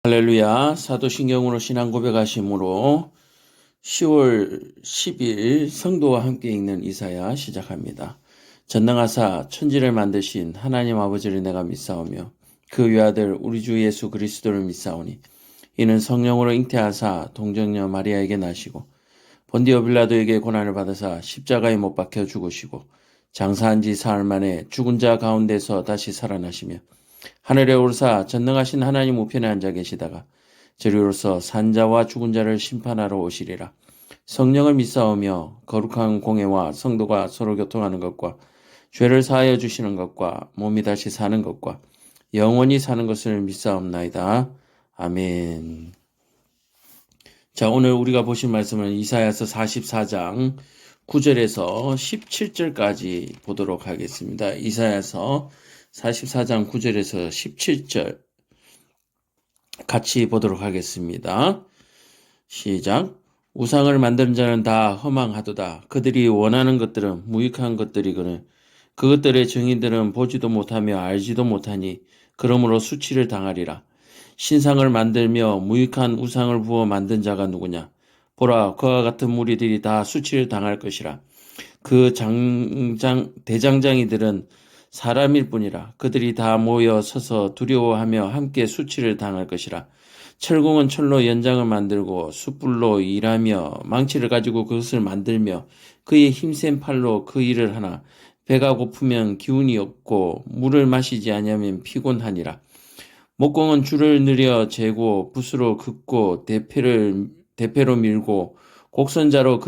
할렐루야. 사도신경으로 신앙 고백하심으로 10월 10일 성도와 함께 읽는 이사야 시작합니다. 전능하사 천지를 만드신 하나님 아버지를 내가 믿사오며 그 외아들 우리 주 예수 그리스도를 믿사오니 이는 성령으로 잉태하사 동정녀 마리아에게 나시고 본디오 빌라도에게 고난을 받으사 십자가에 못 박혀 죽으시고 장사한 지 사흘 만에 죽은 자 가운데서 다시 살아나시며 하늘에 오르사 전능하신 하나님 우편에 앉아 계시다가 저리로서 산자와 죽은 자를 심판하러 오시리라. 성령을 믿사오며 거룩한 공회와 성도가 서로 교통하는 것과 죄를 사하여 주시는 것과 몸이 다시 사는 것과 영원히 사는 것을 믿사옵나이다. 아멘. 자, 오늘 우리가 보실 말씀은 이사야서 44장 9절에서 17절까지 보도록 하겠습니다. 이사야서 44장 9절에서 17절 같이 보도록 하겠습니다. 시작. 우상을 만드는 자는 다 허망하도다. 그들이 원하는 것들은 무익한 것들이거늘 그것들의 증인들은 보지도 못하며 알지도 못하니 그러므로 수치를 당하리라. 신상을 만들며 무익한 우상을 부어 만든 자가 누구냐? 보라, 그와 같은 무리들이 다 수치를 당할 것이라. 그 대장장이들은 사람일 뿐이라. 그들이 다 모여 서서 두려워하며 함께 수치를 당할 것이라. 철공은 철로 연장을 만들고 숯불로 일하며 망치를 가지고 그것을 만들며 그의 힘센 팔로 그 일을 하나. 배가 고프면 기운이 없고 물을 마시지 아니하면 피곤하니라. 목공은 줄을 늘여 재고 붓으로 긋고 대패로 밀고 곡선자로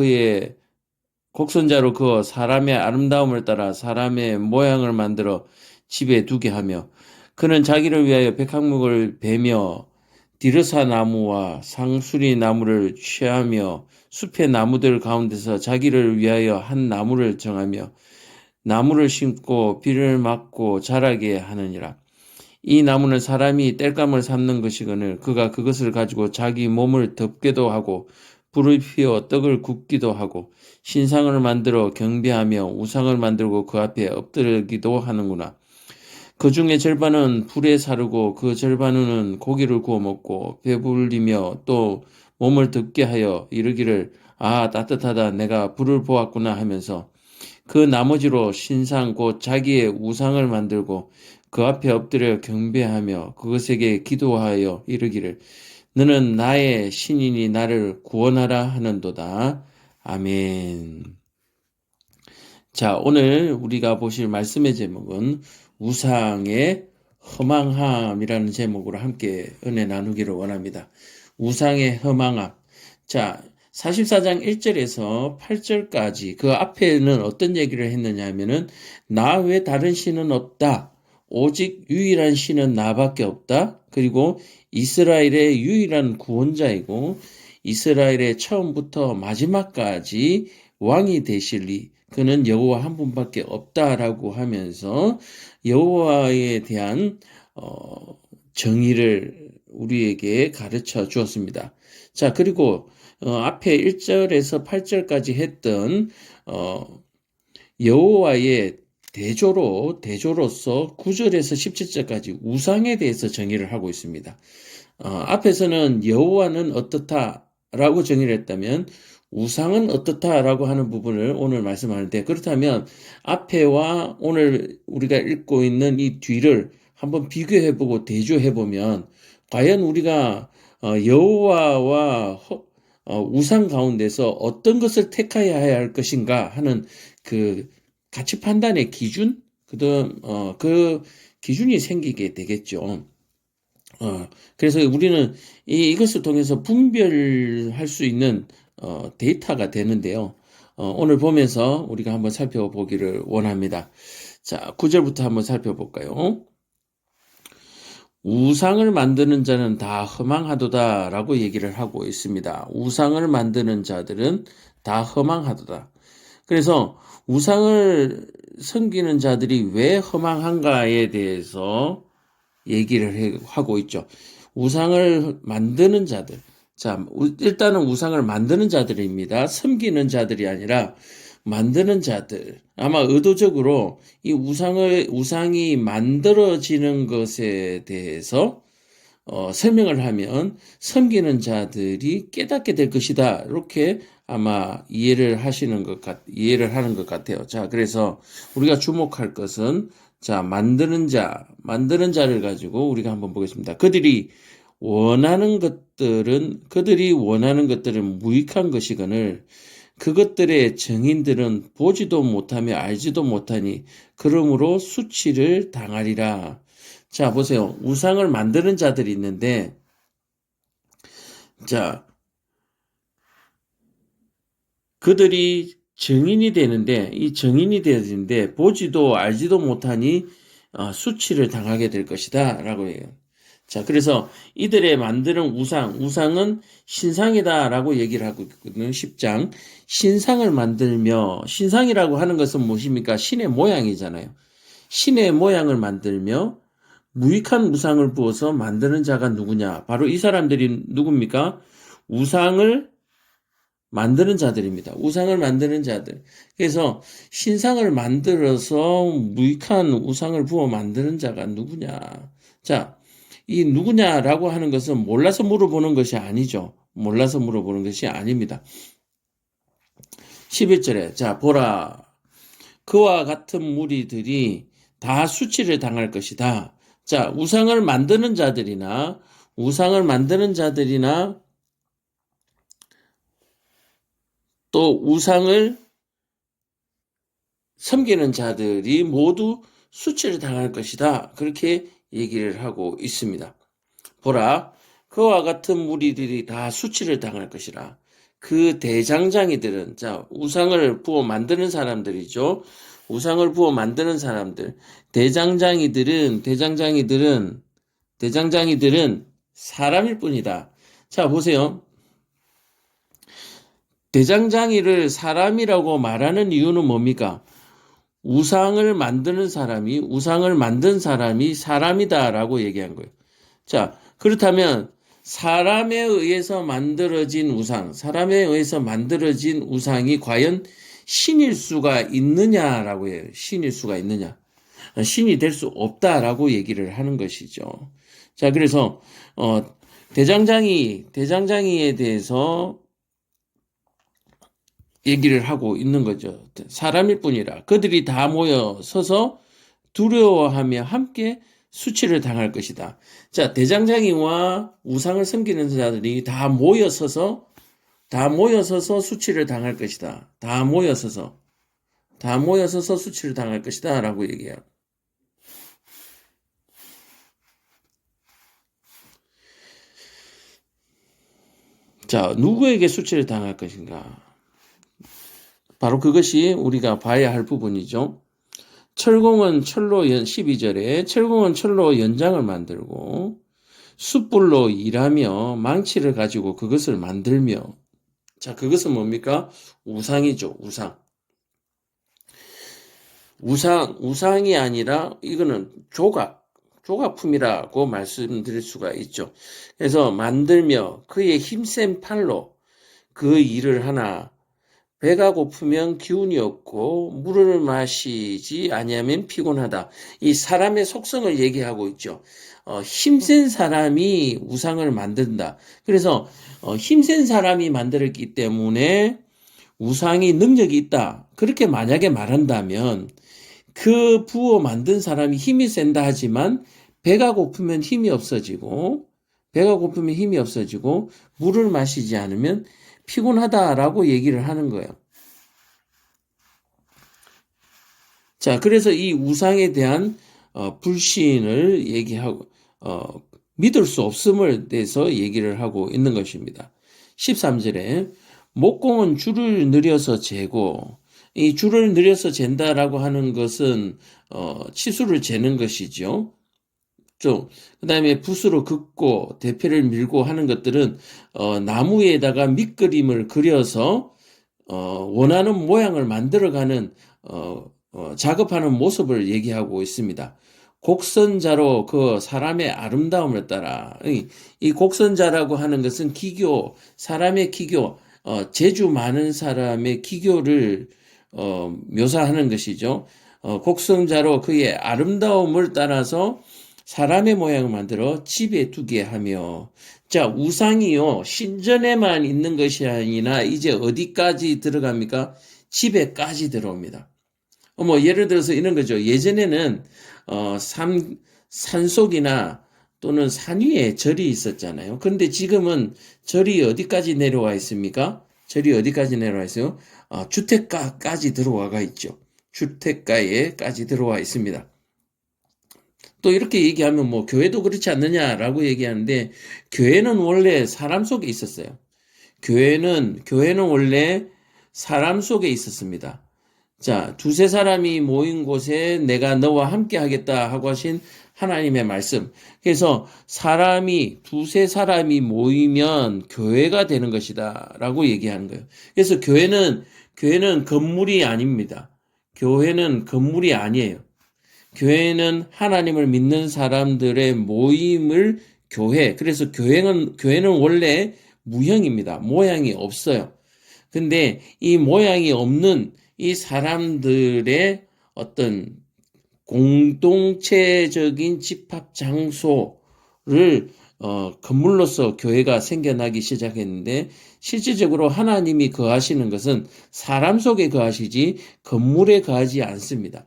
그어 사람의 아름다움을 따라 사람의 모양을 만들어 집에 두게 하며 그는 자기를 위하여 백합목을 베며 디르사 나무와 상수리 나무를 취하며 숲의 나무들 가운데서 자기를 위하여 한 나무를 정하며 나무를 심고 비를 맞고 자라게 하느니라. 이 나무는 사람이 땔감을 삼는 것이거늘 그가 그것을 가지고 자기 몸을 덮게도 하고 불을 피워 떡을 굽기도 하고 신상을 만들어 경배하며 우상을 만들고 그 앞에 엎드리기도 하는구나. 그 중에 절반은 불에 사르고 그 절반은 고기를 구워 먹고 배불리며 또 몸을 덮게 하여 이르기를 아 따뜻하다 내가 불을 보았구나 하면서 그 나머지로 신상 곧 자기의 우상을 만들고 그 앞에 엎드려 경배하며 그것에게 기도하여 이르기를 너는 나의 신이니 나를 구원하라 하는도다. 아멘. 자, 오늘 우리가 보실 말씀의 제목은 우상의 허망함이라는 제목으로 함께 은혜 나누기를 원합니다. 우상의 허망함. 자, 44장 1절에서 8절까지 그 앞에는 어떤 얘기를 했느냐 하면은 나 외 다른 신은 없다. 오직 유일한 신은 나밖에 없다. 그리고 이스라엘의 유일한 구원자이고 이스라엘의 처음부터 마지막까지 왕이 되실리 그는 여호와 한 분밖에 없다라고 하면서 여호와에 대한 정의를 우리에게 가르쳐 주었습니다. 자, 그리고 앞에 1절에서 8절까지 했던 여호와의 대조로서 9절에서 17절까지 우상에 대해서 정의를 하고 있습니다. 앞에서는 여호와는 어떻다라고 정의를 했다면 우상은 어떻다라고 하는 부분을 오늘 말씀하는데 그렇다면 앞에와 오늘 우리가 읽고 있는 이 뒤를 한번 비교해보고 대조해보면 과연 우리가 여호와와 우상 가운데서 어떤 것을 택해야 할 것인가 하는 그 가치 판단의 기준, 그 기준이 생기게 되겠죠. 그래서 우리는 이것을 통해서 분별할 수 있는 데이터가 되는데요. 오늘 보면서 우리가 한번 살펴보기를 원합니다. 자, 9절부터 한번 살펴볼까요? 우상을 만드는 자는 다 허망하도다 라고 얘기를 하고 있습니다. 우상을 만드는 자들은 다 허망하도다. 그래서 우상을 섬기는 자들이 왜 허망한가에 대해서 얘기를 하고 있죠. 우상을 만드는 자들. 자, 일단은 우상을 만드는 자들입니다. 섬기는 자들이 아니라 만드는 자들. 아마 의도적으로 이 우상이 만들어지는 것에 대해서 설명을 하면 섬기는 자들이 깨닫게 될 것이다. 이렇게 아마 이해를 하는 것 같아요. 자, 그래서 우리가 주목할 것은 자, 만드는 자를 가지고 우리가 한번 보겠습니다. 그들이 원하는 것들은 무익한 것이거늘 그것들의 증인들은 보지도 못하며 알지도 못하니 그러므로 수치를 당하리라. 자, 보세요. 우상을 만드는 자들이 있는데, 자, 그들이 증인이 되는데, 이 증인이 되는데, 보지도 알지도 못하니 수치를 당하게 될 것이다. 라고 해요. 자, 그래서 이들의 만드는 우상은 신상이다라고 얘기를 하고 있거든요. 10장. 신상을 만들며, 신상이라고 하는 것은 무엇입니까? 신의 모양이잖아요. 신의 모양을 만들며, 무익한 우상을 부어서 만드는 자가 누구냐? 바로 이 사람들이 누굽니까? 우상을 만드는 자들입니다. 우상을 만드는 자들. 그래서 신상을 만들어서 무익한 우상을 부어 만드는 자가 누구냐? 자, 이 누구냐라고 하는 것은 몰라서 물어보는 것이 아니죠. 몰라서 물어보는 것이 아닙니다. 11절에 자 보라 그와 같은 무리들이 다 수치를 당할 것이다. 자, 우상을 만드는 자들이나 또 우상을 섬기는 자들이 모두 수치를 당할 것이다. 그렇게 얘기를 하고 있습니다. 보라, 그와 같은 무리들이 다 수치를 당할 것이라. 그 대장장이들은, 자, 우상을 부어 만드는 사람들이죠. 우상을 부어 만드는 사람들. 대장장이들은 사람일 뿐이다. 자, 보세요. 대장장이를 사람이라고 말하는 이유는 뭡니까? 우상을 만든 사람이 사람이다라고 얘기한 거예요. 자, 그렇다면 사람에 의해서 만들어진 우상이 과연 신일 수가 있느냐라고 해요. 신일 수가 있느냐. 신이 될 수 없다라고 얘기를 하는 것이죠. 자, 그래서 대장장이에 대해서 얘기를 하고 있는 거죠. 사람일 뿐이라 그들이 다 모여 서서 두려워하며 함께 수치를 당할 것이다. 자, 대장장이와 우상을 섬기는 자들이 다 모여서서 수치를 당할 것이다. 다 모여서서 수치를 당할 것이다. 라고 얘기해요. 자, 누구에게 수치를 당할 것인가? 바로 그것이 우리가 봐야 할 부분이죠. 철공은 철로 12절에 철공은 철로 연장을 만들고 숯불로 일하며 망치를 가지고 그것을 만들며 자, 그것은 뭡니까? 우상이죠. 우상이 아니라 이거는 조각품이라고 말씀드릴 수가 있죠. 그래서 만들며 그의 힘센 팔로 그 일을 하나 배가 고프면 기운이 없고 물을 마시지 아니하면 피곤하다. 이 사람의 속성을 얘기하고 있죠. 힘센 사람이 우상을 만든다. 그래서 힘센 사람이 만들었기 때문에 우상이 능력이 있다. 그렇게 만약에 말한다면 그 부어 만든 사람이 힘이 센다 하지만 배가 고프면 힘이 없어지고 물을 마시지 않으면 피곤하다라고 얘기를 하는 거예요. 자, 그래서 이 우상에 대한 불신을 얘기하고 믿을 수 없음을 대해서 얘기를 하고 있는 것입니다. 13절에 목공은 줄을 늘여서 재고 이 줄을 늘여서 잰다라고 하는 것은 치수를 재는 것이죠. 그 다음에 붓으로 긋고 대패를 밀고 하는 것들은 나무에다가 밑그림을 그려서 원하는 모양을 만들어가는 작업하는 모습을 얘기하고 있습니다. 곡선자로 그 사람의 아름다움을 따라 이 곡선자라고 하는 것은 사람의 기교, 재주 많은 사람의 기교를 묘사하는 것이죠. 곡선자로 그의 아름다움을 따라서 사람의 모양을 만들어 집에 두게 하며. 자, 우상이요, 신전에만 있는 것이 아니라 이제 어디까지 들어갑니까? 집에까지 들어옵니다. 뭐 예를 들어서 이런 거죠. 예전에는 산속이나 또는 산 위에 절이 있었잖아요. 그런데 지금은 절이 어디까지 내려와 있습니까? 절이 어디까지 내려와 있어요? 주택가까지 들어와가 있죠. 주택가에까지 들어와 있습니다. 또 이렇게 얘기하면 뭐 교회도 그렇지 않느냐라고 얘기하는데, 교회는 원래 사람 속에 있었어요. 교회는 원래 사람 속에 있었습니다. 자, 두세 사람이 모인 곳에 내가 너와 함께 하겠다 하고 하신 하나님의 말씀. 그래서 두세 사람이 모이면 교회가 되는 것이다 라고 얘기하는 거예요. 그래서 교회는 건물이 아닙니다. 교회는 건물이 아니에요. 교회는 하나님을 믿는 사람들의 모임을 그래서 교회는 원래 무형입니다. 모양이 없어요. 근데 이 모양이 없는 이 사람들의 어떤 공동체적인 집합 장소를 건물로서 교회가 생겨나기 시작했는데, 실질적으로 하나님이 거하시는 것은 사람 속에 거하시지 건물에 거하지 않습니다.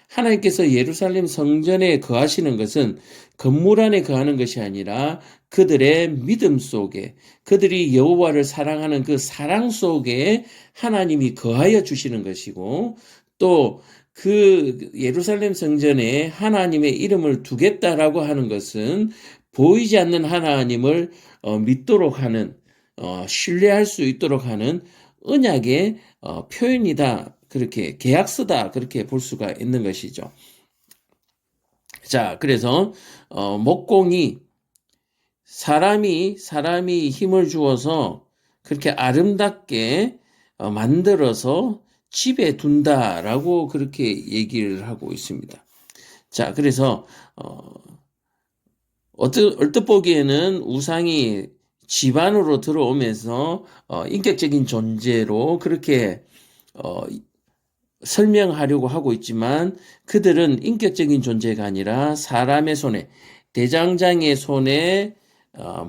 하나님께서 예루살렘 성전에 거하시는 것은 건물 안에 거하는 것이 아니라 그들의 믿음 속에, 그들이 여호와를 사랑하는 그 사랑 속에 하나님이 거하여 주시는 것이고, 또 그 예루살렘 성전에 하나님의 이름을 두겠다라고 하는 것은 보이지 않는 하나님을 믿도록 하는, 신뢰할 수 있도록 하는 언약의 표현이다. 그렇게 계약서다, 그렇게 볼 수가 있는 것이죠. 자, 그래서 목공이 사람이 힘을 주어서 그렇게 아름답게 만들어서 집에 둔다라고 그렇게 얘기를 하고 있습니다. 자, 그래서 얼뜻 보기에는 우상이 집 안으로 들어오면서 인격적인 존재로 그렇게 설명하려고 하고 있지만, 그들은 인격적인 존재가 아니라 사람의 손에, 대장장의 손에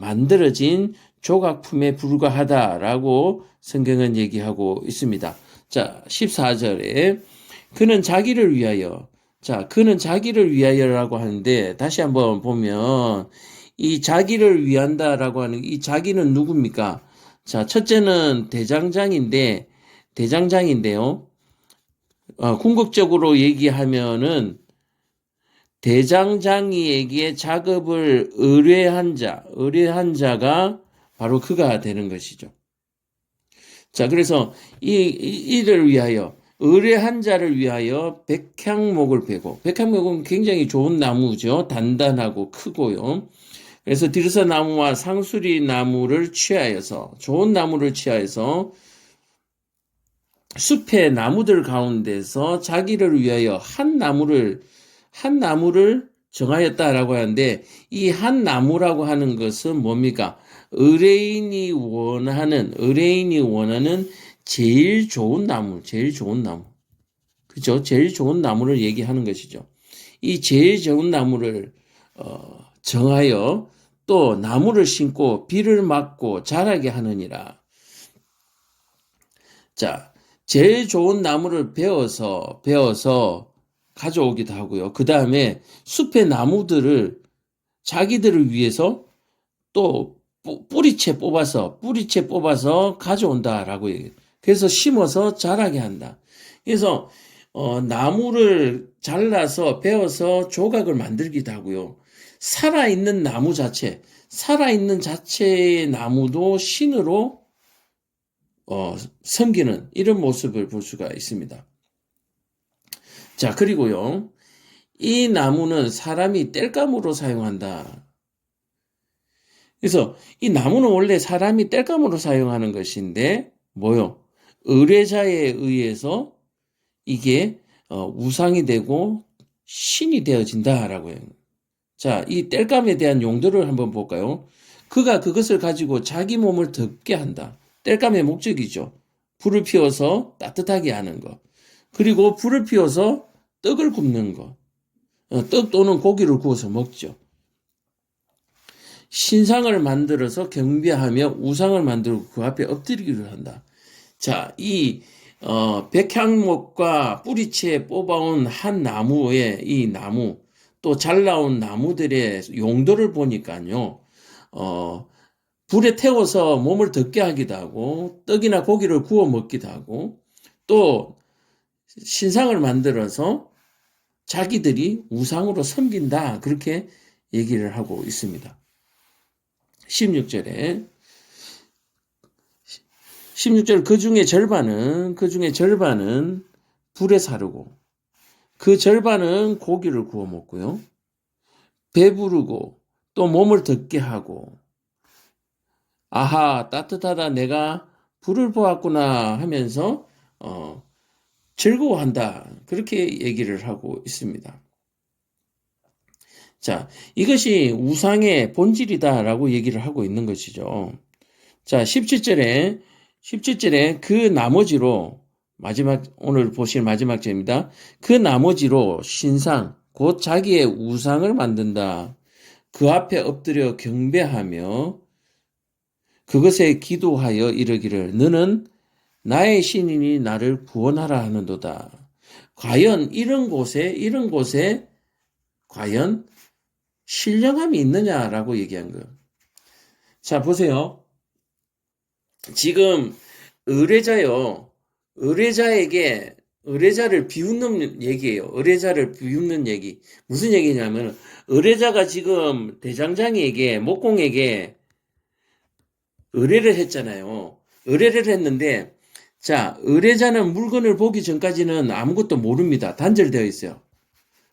만들어진 조각품에 불과하다라고 성경은 얘기하고 있습니다. 자, 14절에 그는 자기를 위하여라고 하는데, 다시 한번 보면 이 자기를 위한다라고 하는 이 자기는 누굽니까? 자, 첫째는 대장장인데요. 궁극적으로 얘기하면은 대장장이에게 작업을 의뢰한 자가 바로 그가 되는 것이죠. 자, 그래서 이를 위하여, 의뢰한 자를 위하여 백향목을 베고, 백향목은 굉장히 좋은 나무죠. 단단하고 크고요. 그래서 디르사 나무와 상수리 나무를 좋은 나무를 취하여서 숲의 나무들 가운데서 자기를 위하여 한 나무를 정하였다라고 하는데, 이 한 나무라고 하는 것은 뭡니까? 의뢰인이 원하는 제일 좋은 나무. 그죠? 제일 좋은 나무를 얘기하는 것이죠. 이 제일 좋은 나무를 정하여 또 나무를 심고 비를 맞고 자라게 하느니라. 자, 제일 좋은 나무를 베어서 가져오기도 하고요. 그 다음에 숲의 나무들을 자기들을 위해서 또 뿌리채 뽑아서 가져온다라고 얘기해요. 그래서 심어서 자라게 한다. 그래서 나무를 잘라서 베어서 조각을 만들기도 하고요. 살아있는 자체의 나무도 신으로 섬기는 이런 모습을 볼 수가 있습니다. 자, 그리고요, 이 나무는 사람이 땔감으로 사용한다. 그래서 이 나무는 원래 사람이 땔감으로 사용하는 것인데, 의뢰자에 의해서 이게 우상이 되고 신이 되어진다라고 해요. 자, 이 땔감에 대한 용도를 한번 볼까요? 그가 그것을 가지고 자기 몸을 덮게 한다. 땔감의 목적이죠. 불을 피워서 따뜻하게 하는 것. 그리고 불을 피워서 떡을 굽는 것. 떡 또는 고기를 구워서 먹죠. 신상을 만들어서 경배하며 우상을 만들고 그 앞에 엎드리기를 한다. 자, 이 백향목과 뿌리채 뽑아온 한 나무의 이 나무, 또 잘 나온 나무들의 용도를 보니까요, 불에 태워서 몸을 덮게 하기도 하고, 떡이나 고기를 구워 먹기도 하고, 또 신상을 만들어서 자기들이 우상으로 섬긴다. 그렇게 얘기를 하고 있습니다. 16절에 그 중에 절반은 불에 사르고 그 절반은 고기를 구워 먹고요. 배부르고 또 몸을 덮게 하고 아하 따뜻하다 내가 불을 보았구나 하면서 즐거워한다. 그렇게 얘기를 하고 있습니다. 자, 이것이 우상의 본질이다라고 얘기를 하고 있는 것이죠. 자, 17절에 그 나머지로 오늘 보실 마지막 절입니다. 그 나머지로 신상, 곧 자기의 우상을 만든다. 그 앞에 엎드려 경배하며 그것에 기도하여 이르기를 너는 나의 신이니 나를 구원하라 하는도다. 과연 이런 곳에 과연 신령함이 있느냐라고 얘기한 거예요. 자, 보세요. 지금 의뢰자를 비웃는 얘기예요. 의뢰자를 비웃는 얘기. 무슨 얘기냐면 의뢰자가 지금 대장장이에게 목공에게 의뢰를 했잖아요. 의뢰를 했는데 자, 의뢰자는 물건을 보기 전까지는 아무것도 모릅니다. 단절되어 있어요.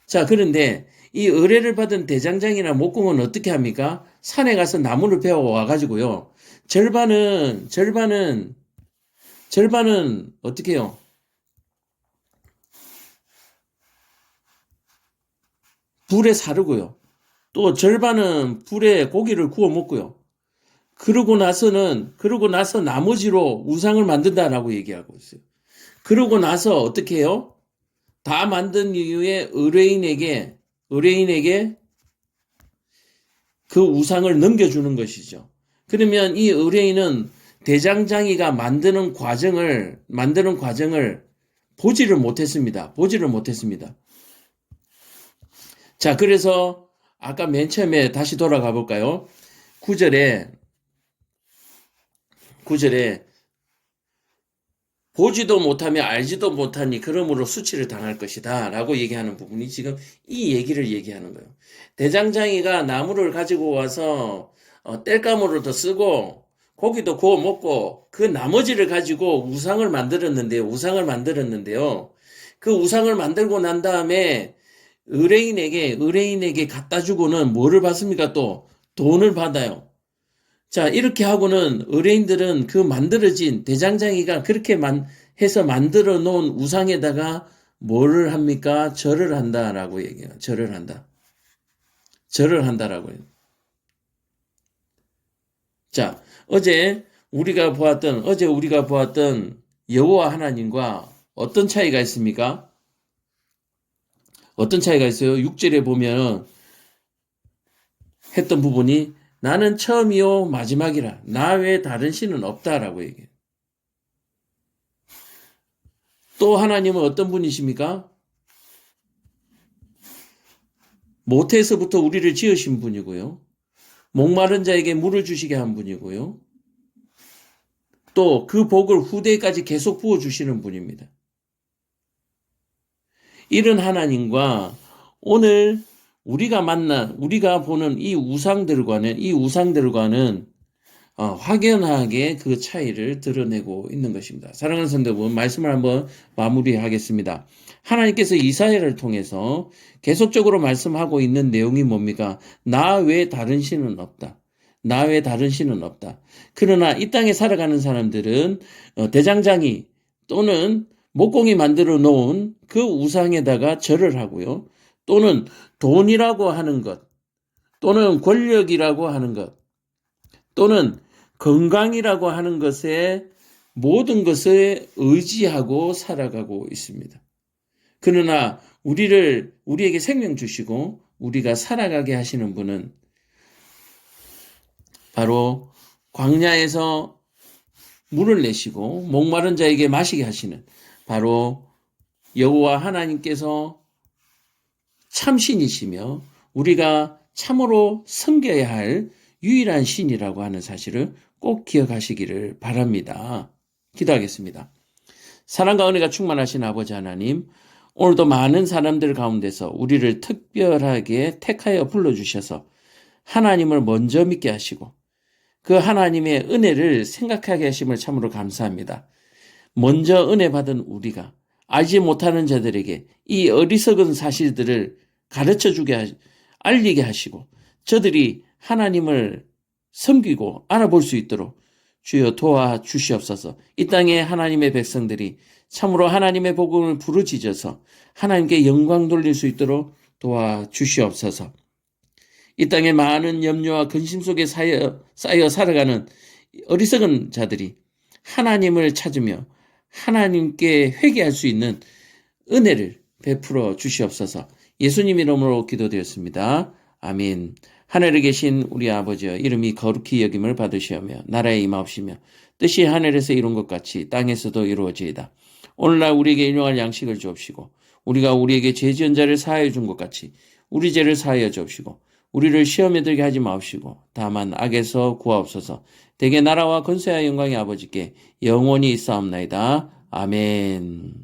자, 그런데 이 의뢰를 받은 대장장이나 목공은 어떻게 합니까? 산에 가서 나무를 베어 와가지고요. 절반은 어떻게 해요? 불에 사르고요. 또 절반은 불에 고기를 구워 먹고요. 그러고 나서 나머지로 우상을 만든다라고 얘기하고 있어요. 그러고 나서 어떻게 해요? 다 만든 이후에 의뢰인에게 그 우상을 넘겨주는 것이죠. 그러면 이 의뢰인은 대장장이가 만드는 과정을 보지를 못했습니다. 자, 그래서 아까 맨 처음에 다시 돌아가 볼까요? 9절에 보지도 못하며 알지도 못하니 그러므로 수치를 당할 것이다 라고 얘기하는 부분이 지금 이 얘기를 얘기하는 거예요. 대장장이가 나무를 가지고 와서 땔감으로도 쓰고 고기도 구워 먹고 그 나머지를 가지고 우상을 만들었는데요. 그 우상을 만들고 난 다음에 의뢰인에게 갖다 주고는 뭐를 받습니까? 또 돈을 받아요. 자, 이렇게 하고는 의뢰인들은 그 만들어진 대장장이가 그렇게 해서 만들어 놓은 우상에다가 뭐를 합니까? 절을 한다라고 얘기해요. 절을 한다라고 해요. 자, 어제 우리가 보았던 여호와 하나님과 어떤 차이가 있습니까? 어떤 차이가 있어요? 6절에 보면 했던 부분이 나는 처음이요 마지막이라 나 외에 다른 신은 없다라고 얘기해요. 또 하나님은 어떤 분이십니까? 모태에서부터 우리를 지으신 분이고요. 목마른 자에게 물을 주시게 한 분이고요. 또 그 복을 후대까지 계속 부어주시는 분입니다. 이런 하나님과 오늘 우리가 보는 이 우상들과는 확연하게 그 차이를 드러내고 있는 것입니다. 사랑하는 성도분, 말씀을 한번 마무리하겠습니다. 하나님께서 이사야를 통해서 계속적으로 말씀하고 있는 내용이 뭡니까? 나 외에 다른 신은 없다. 그러나 이 땅에 살아가는 사람들은 대장장이 또는 목공이 만들어 놓은 그 우상에다가 절을 하고요. 또는 돈이라고 하는 것, 또는 권력이라고 하는 것, 또는 건강이라고 하는 것에 모든 것에 의지하고 살아가고 있습니다. 그러나 우리에게 생명 주시고 우리가 살아가게 하시는 분은 바로 광야에서 물을 내시고 목마른 자에게 마시게 하시는 바로 여호와 하나님께서 참신이시며 우리가 참으로 섬겨야 할 유일한 신이라고 하는 사실을 꼭 기억하시기를 바랍니다. 기도하겠습니다. 사랑과 은혜가 충만하신 아버지 하나님, 오늘도 많은 사람들 가운데서 우리를 특별하게 택하여 불러주셔서 하나님을 먼저 믿게 하시고 그 하나님의 은혜를 생각하게 하심을 참으로 감사합니다. 먼저 은혜 받은 우리가 알지 못하는 자들에게 이 어리석은 사실들을 가르쳐주게 알리게 하시고 저들이 하나님을 섬기고 알아볼 수 있도록 주여 도와주시옵소서. 이 땅에 하나님의 백성들이 참으로 하나님의 복음을 부르짖어서 하나님께 영광 돌릴 수 있도록 도와주시옵소서. 이 땅에 많은 염려와 근심 속에 쌓여 살아가는 어리석은 자들이 하나님을 찾으며 하나님께 회개할 수 있는 은혜를 베풀어 주시옵소서. 예수님 이름으로 기도드렸습니다. 아멘. 하늘에 계신 우리 아버지여, 이름이 거룩히 여김을 받으시오며 나라에 임하옵시며 뜻이 하늘에서 이룬 것 같이 땅에서도 이루어지이다. 오늘날 우리에게 일용할 양식을 주옵시고 우리가 우리에게 죄 지은 자를 사하여 준 것 같이 우리 죄를 사하여 주옵시고 우리를 시험에 들게 하지 마옵시고 다만 악에서 구하옵소서. 대개 나라와 권세와 영광의 아버지께 영원히 있사옵나이다. 아멘.